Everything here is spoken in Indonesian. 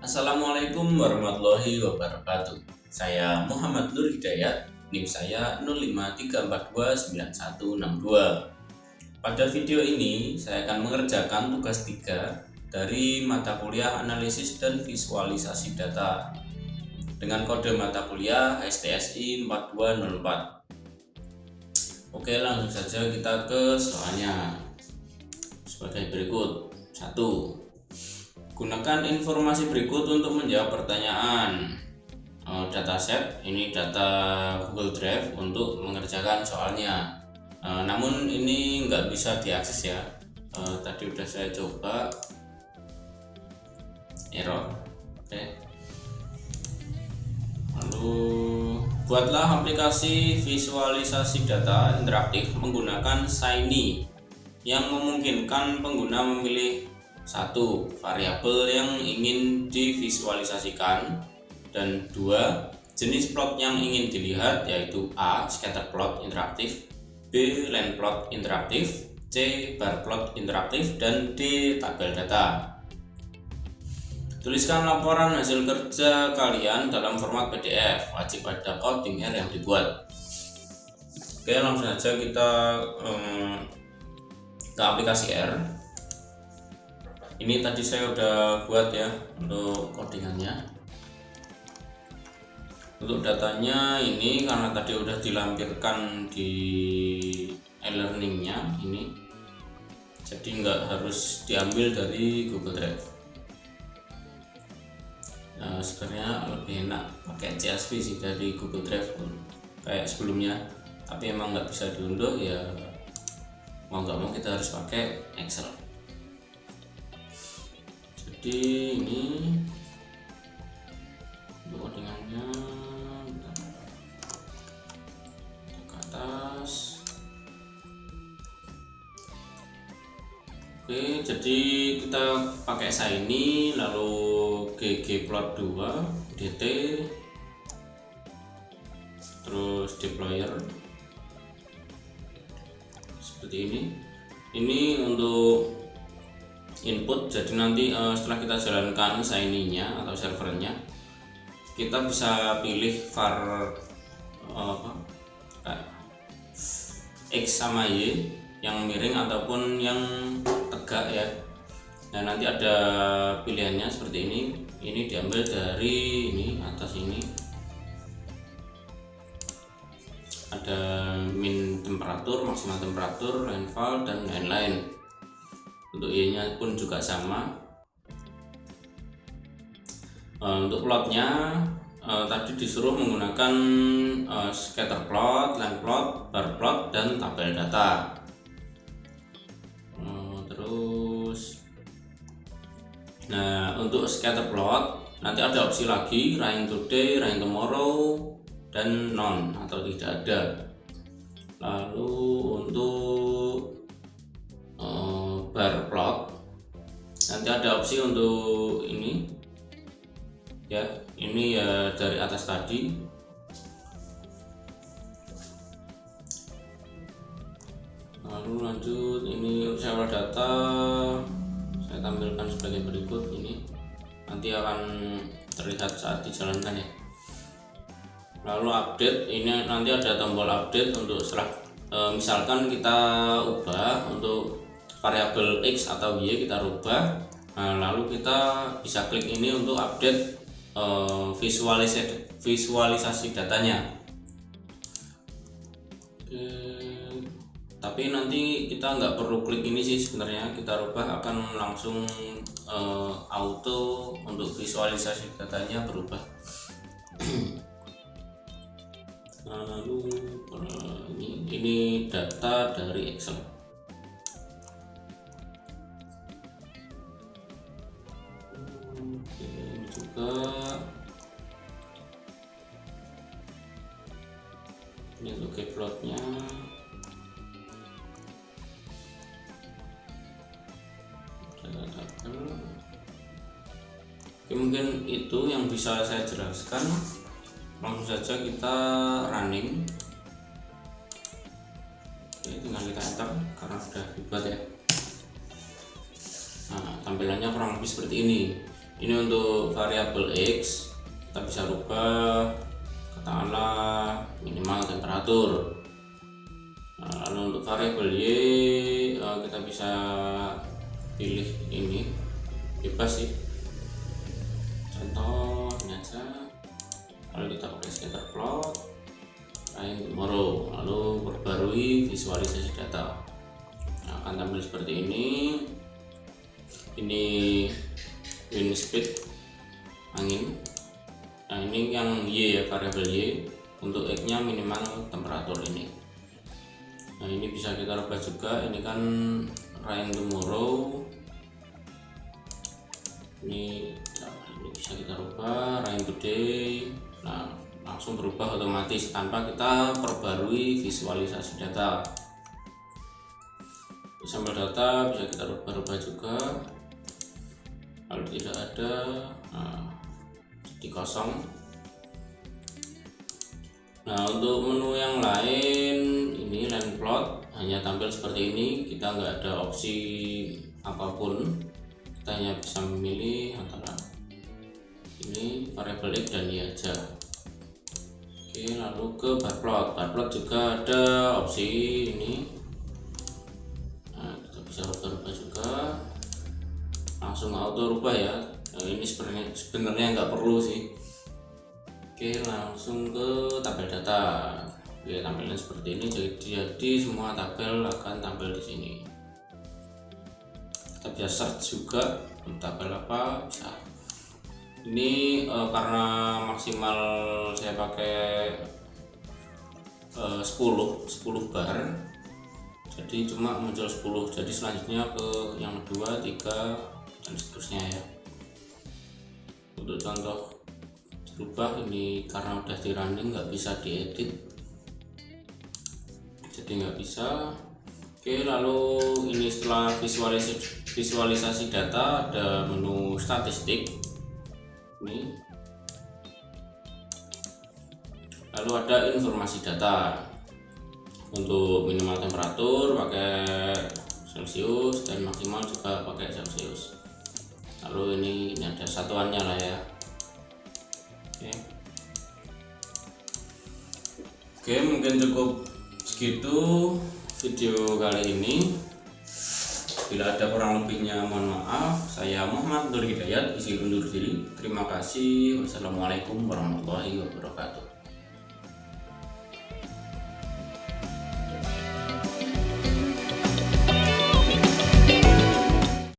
Assalamualaikum warahmatullahi wabarakatuh. Saya Muhammad Nur Hidayat, NIM saya 0534299162. Pada video ini saya akan mengerjakan tugas 3 dari mata kuliah analisis dan visualisasi data dengan kode mata kuliah STSI 4204. Oke, langsung saja kita ke soalnya. Sebagai berikut. 1. Gunakan informasi berikut untuk menjawab pertanyaan. Dataset, ini data Google Drive untuk mengerjakan soalnya. Namun ini nggak bisa diakses ya. Tadi udah saya coba, error. Oke. Lalu buatlah aplikasi visualisasi data interaktif menggunakan Shiny yang memungkinkan pengguna memilih satu, variabel yang ingin divisualisasikan, dan 2, jenis plot yang ingin dilihat, yaitu A. scatter plot interaktif, B. line plot interaktif, C. bar plot interaktif, dan D. tabel data. Tuliskan laporan hasil kerja kalian dalam format PDF, wajib ada coding R yang dibuat. Oke, langsung saja kita ke aplikasi R. Ini tadi saya udah buat ya untuk codingannya. Untuk datanya ini karena tadi udah dilampirkan di e-learningnya ini, jadi nggak harus diambil dari Google Drive. Nah, sebenarnya lebih enak pakai CSV sih dari Google Drive pun kayak sebelumnya, tapi emang nggak bisa diunduh ya, mau nggak mau kita harus pakai Excel. Jadi ini codingannya ke atas. Oke, jadi kita pakai Shiny, lalu ggplot2 dt, terus deployer seperti ini. Ini untuk input, jadi nanti setelah kita jalankan Shiny-nya atau servernya, kita bisa pilih var X sama Y yang miring ataupun yang tegak ya. Nah, nanti ada pilihannya seperti ini. Ini diambil dari ini atas ini, ada min temperatur, maksimal temperatur, rainfall, dan lain-lain. Untuk Y-nya pun juga sama. Untuk plotnya tadi disuruh menggunakan scatter plot, line plot, bar plot, dan tabel data. Terus, nah untuk scatter plot nanti ada opsi lagi, rain today, rain tomorrow, dan none atau tidak ada. Lalu untuk bar plot nanti ada opsi untuk ini ya, ini ya dari atas tadi. Lalu lanjut, ini sampel data saya tampilkan sebagai berikut. Ini nanti akan terlihat saat dijalankan ya. Lalu update, ini nanti ada tombol update untuk setelah misalkan kita ubah untuk variabel X atau Y, kita rubah. Nah, lalu kita bisa klik ini untuk update visualisasi datanya. Tapi nanti kita nggak perlu klik ini sih sebenarnya, kita rubah akan langsung auto untuk visualisasi datanya berubah. Lalu ini data dari Excel. Ini juga ini untuk plotnya. Oke, mungkin itu yang bisa saya jelaskan. Langsung saja kita running. Oke, tinggal kita enter karena sudah dibuat ya. Nah, tampilannya kurang lebih seperti ini. Ini untuk variabel X kita bisa rubah, katakanlah minimal temperatur. Nah, lalu untuk variabel Y kita bisa pilih ini, bebas sih, contoh ini aja. Lalu kita pakai scatter plot, tomorrow, lalu perbarui visualisasi data. Nah, akan tampil seperti ini. Ini wind speed, angin. Nah, ini yang Y ya, variabel Y. Untuk X nya minimal temperatur ini. Nah, ini bisa kita rubah juga. Ini kan rain tomorrow. Ini bisa kita rubah rain today. Nah, langsung berubah otomatis tanpa kita perbarui visualisasi data. Sampel data bisa kita rubah-rubah juga. Kalau tidak ada, jadi kosong. Nah, untuk menu yang lain, ini line plot hanya tampil seperti ini. Kita nggak ada opsi apapun, kita hanya bisa memilih antara ini variabel X dan Y aja. Oke, lalu ke bar plot. Bar plot juga ada opsi ini. Nah, kita bisa rubah-rubah juga, langsung auto rubah ya. Nah, ini sebenarnya nggak perlu sih. Oke, langsung ke tabel data. Oke, tampilnya seperti ini. Jadi semua tabel akan tampil di sini. Kita bisa search juga tabel apa bisa. Ini karena maksimal saya pakai 10 bar, jadi cuma muncul 10. Jadi selanjutnya ke yang kedua, 3 dan seterusnya ya. Untuk contoh dirubah, ini karena udah di running nggak bisa diedit, jadi nggak bisa. Oke, lalu ini setelah visualisasi data ada menu statistik ini, lalu ada informasi data. Untuk minimal temperatur pakai Celsius dan maksimal juga pakai Celsius. Lalu ini ada satuannya lah ya. Oke, mungkin cukup segitu video kali ini. Bila ada kurang lebihnya mohon maaf. Saya Muhammad Nur Hidayat, izin undur diri. Terima kasih. Wassalamualaikum warahmatullahi wabarakatuh.